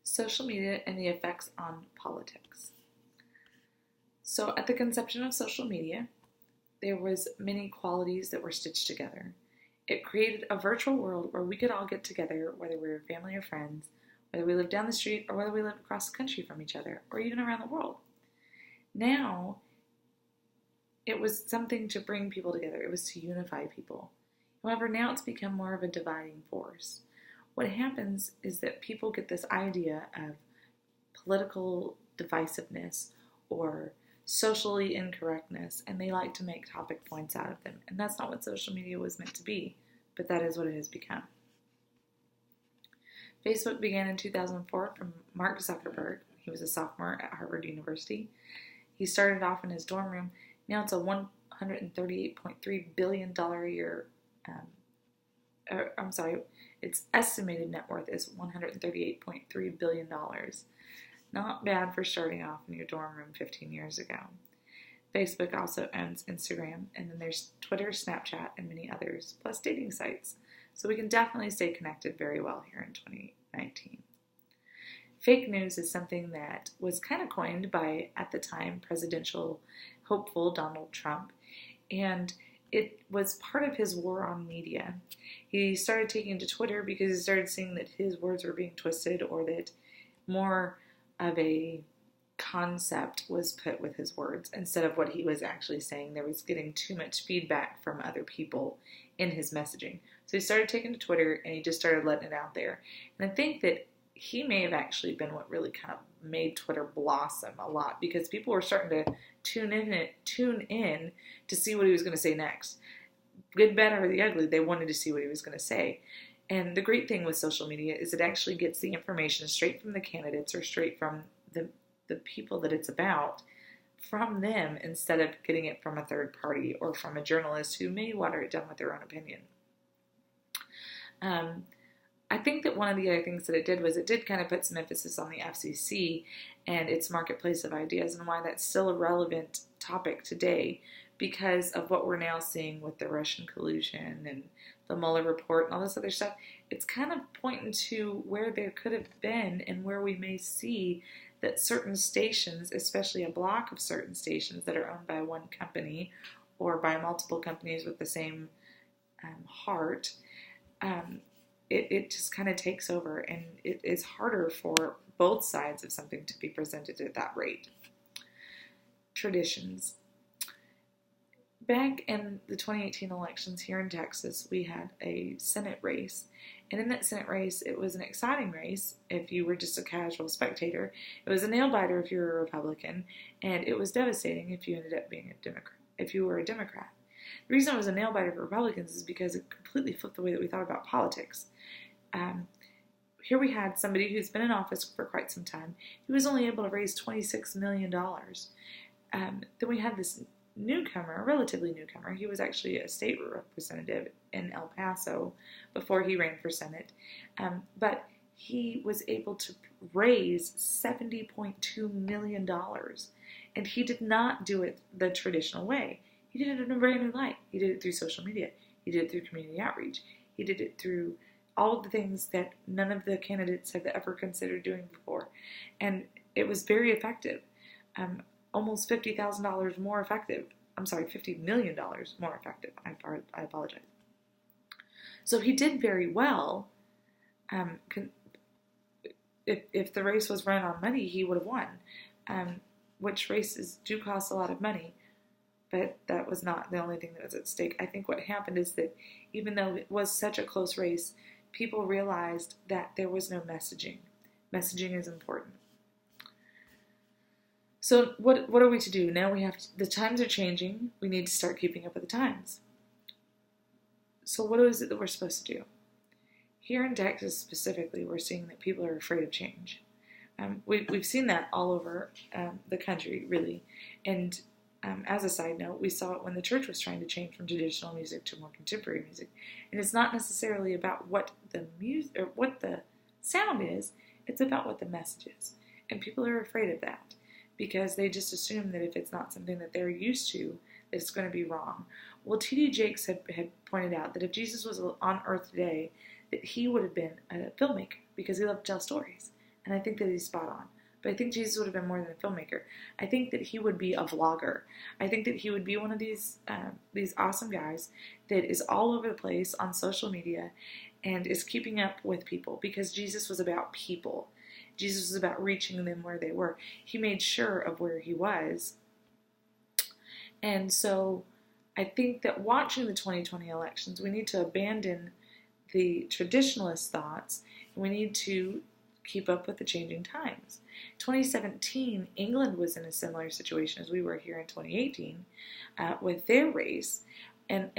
Social media and the effects on politics. So at the conception of social media, there was many qualities that were stitched together. It created a virtual world where we could all get together, whether we were family or friends, whether we lived down the street or whether we lived across the country from each other, or even around the world. Now, it was something to bring people together. It was to unify people. However, now it's become more of a dividing force. What happens is that people get this idea of political divisiveness or socially incorrectness, and they like to make topic points out of them. And that's not what social media was meant to be, but that is what it has become. Facebook began in 2004 from Mark Zuckerberg. He was a sophomore at Harvard University. He started off in his dorm room. Now it's a $138.3 billion a year. Its estimated net worth is $138.3 billion. Not bad for starting off in your dorm room 15 years ago. Facebook also owns Instagram, and then there's Twitter, Snapchat, and many others, plus dating sites. So we can definitely stay connected very well here in 2019. Fake news is something that was kind of coined by, at the time, presidential hopeful Donald Trump, and it was part of his war on media. He started taking to Twitter because he started seeing that his words were being twisted, or that more of a concept was put with his words instead of what he was actually saying. There was getting too much feedback from other people in his messaging. So he started taking to Twitter, and he just started letting it out there. And I think that he may have actually been what really kind of made Twitter blossom a lot, because people were starting to tune in to see what he was going to say next. Good, bad, or the ugly, they wanted to see what he was going to say. And the great thing with social media is it actually gets the information straight from the candidates, or straight from the people that it's about, from them, instead of getting it from a third party or from a journalist who may water it down with their own opinion. I think that one of the other things that it did was it did kind of put some emphasis on the FCC and its marketplace of ideas, and why that's still a relevant topic today because of what we're now seeing with the Russian collusion and the Mueller report and all this other stuff. It's kind of pointing to where there could have been, and where we may see that certain stations, especially a block of certain stations that are owned by one company or by multiple companies with the same heart, it just kind of takes over, and it is harder for both sides of something to be presented at that rate. Traditions. Back in the 2018 elections here in Texas, we had a Senate race. And in that Senate race, it was an exciting race if you were just a casual spectator. It was a nail-biter if you were a Republican, and it was devastating if you ended up being a Democrat, if you were a Democrat. The reason it was a nail-biter for Republicans is because it completely flipped the way that we thought about politics. Here we had somebody who's been in office for quite some time. He was only able to raise $26 million. Then we had this newcomer, a relatively newcomer. He was actually a state representative in El Paso before he ran for Senate. But he was able to raise $70.2 million. And he did not do it the traditional way. He did it in a brand new light. He did it through social media. He did it through community outreach. He did it through all of the things that none of the candidates have ever considered doing before. And it was very effective. Almost $50,000 more effective. I'm sorry, $50 million more effective. I apologize. So he did very well. If the race was run on money, he would have won. Which races do cost a lot of money. But that was not the only thing that was at stake. I think what happened is that even though it was such a close race, people realized that there was no messaging. Messaging is important. So what are we to do? Now the times are changing. We need to start keeping up with the times. So what is it that we're supposed to do? Here in Texas specifically, we're seeing that people are afraid of change. We've seen that all over the country, really. And as a side note, we saw it when the church was trying to change from traditional music to more contemporary music. And it's not necessarily about what the music or what the sound is, it's about what the message is. And people are afraid of that because they just assume that if it's not something that they're used to, that it's going to be wrong. Well, T.D. Jakes had pointed out that if Jesus was on earth today, that he would have been a filmmaker because he loved to tell stories. and I think that he's spot on. But I think Jesus would have been more than a filmmaker. I think that he would be a vlogger. I think that he would be one of these awesome guys that is all over the place on social media and is keeping up with people, because Jesus was about people. Jesus was about reaching them where they were. He made sure of where he was. And so I think that watching the 2020 elections, we need to abandon the traditionalist thoughts, and we need to keep up with the changing times. 2017, England was in a similar situation as we were here in 2018 with their race, and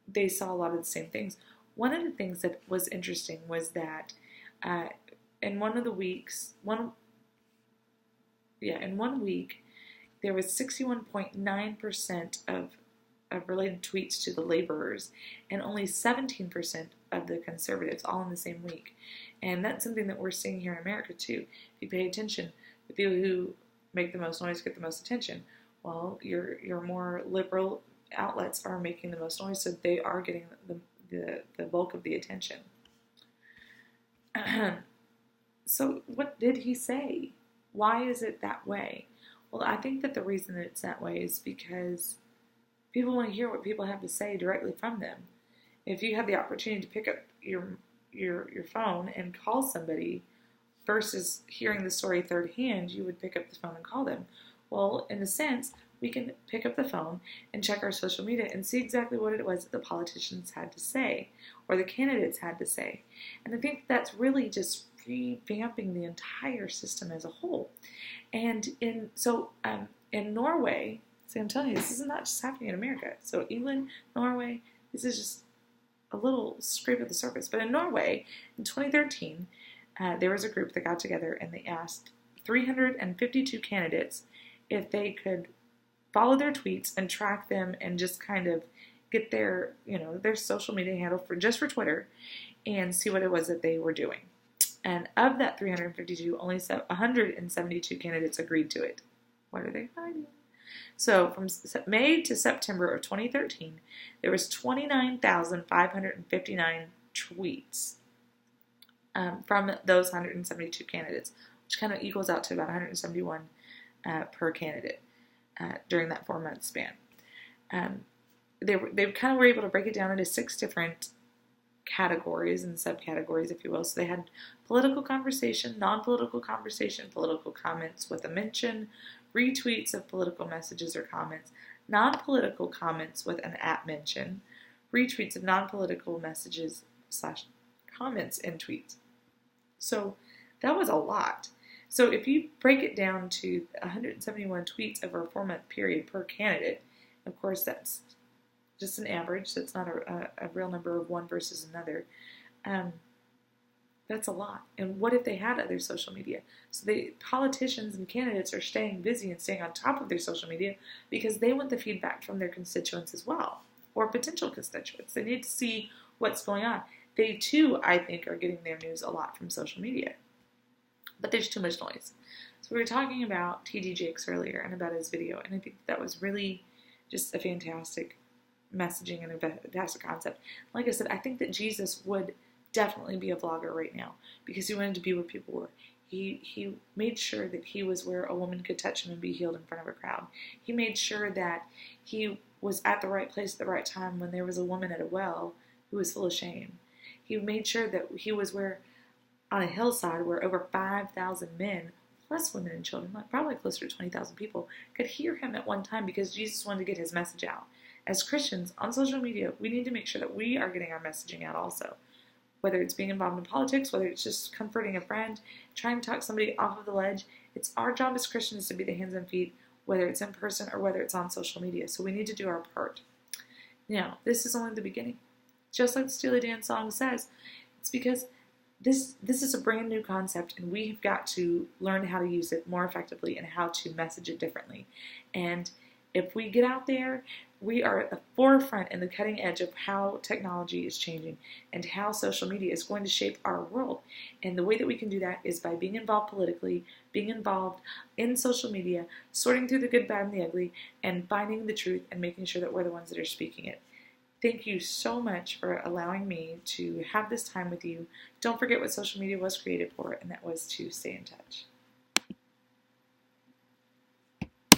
they saw a lot of the same things. One of the things that was interesting was that in one week, there was 61.9% of related tweets to the laborers, and only 17% of the conservatives, all in the same week. And that's something that we're seeing here in America too. If you pay attention, the people who make the most noise get the most attention. Well, your more liberal outlets are making the most noise, so they are getting the bulk of the attention. So what did he say? Why is it that way? Well, I think that the reason that it's that way is because people want to hear what people have to say directly from them. If you have the opportunity to pick up your phone and call somebody versus hearing the story third hand, you would pick up the phone and call them. Well, in a sense, we can pick up the phone and check our social media and see exactly what it was that the politicians had to say or the candidates had to say. And I think that's really just revamping the entire system as a whole. And in Norway, see, I'm telling you, this is not just happening in America. So England, Norway, this is just a little scrape of the surface. But in Norway, in 2013, there was a group that got together and they asked 352 candidates if they could follow their tweets and track them and just kind of get their social media handle for Twitter and see what it was that they were doing. And of that 352, only 172 candidates agreed to it. What are they hiding? So from May to September of 2013, there was 29,559 tweets from those 172 candidates, which kind of equals out to about 171 per candidate during that 4-month span. They kind of were able to break it down into 6 different categories and subcategories, if you will. So they had political conversation, non-political conversation, political comments with a mention, retweets of political messages or comments, non-political comments with an @ mention, retweets of non-political messages / comments in tweets. So that was a lot. So if you break it down to 171 tweets over a 4-month period per candidate, of course that's just an average, that's not a real number of one versus another, that's a lot. And what if they had other social media? So the politicians and candidates are staying busy and staying on top of their social media because they want the feedback from their constituents as well, or potential constituents. They need to see what's going on. They too, I think, are getting their news a lot from social media. But there's too much noise. So we were talking about T.D. Jakes earlier and about his video, and I think that was really just a fantastic messaging and a fantastic concept. Like I said, I think that Jesus would definitely be a vlogger right now because he wanted to be where people were. He made sure that he was where a woman could touch him and be healed in front of a crowd. He made sure that he was at the right place at the right time when there was a woman at a well who was full of shame. He made sure that he was where on a hillside where over 5,000 men, plus women and children, like probably closer to 20,000 people, could hear him at one time because Jesus wanted to get his message out. As Christians on social media, we need to make sure that we are getting our messaging out also. Whether it's being involved in politics, whether it's just comforting a friend, trying to talk somebody off of the ledge, it's our job as Christians to be the hands and feet, whether it's in person or whether it's on social media. So we need to do our part. Now, this is only the beginning. Just like the Steely Dan song says, it's because this is a brand new concept and we've got to learn how to use it more effectively and how to message it differently. And if we get out there, we are at the forefront and the cutting edge of how technology is changing and how social media is going to shape our world. And the way that we can do that is by being involved politically, being involved in social media, sorting through the good, bad, and the ugly, and finding the truth and making sure that we're the ones that are speaking it. Thank you so much for allowing me to have this time with you. Don't forget what social media was created for, and that was to stay in touch.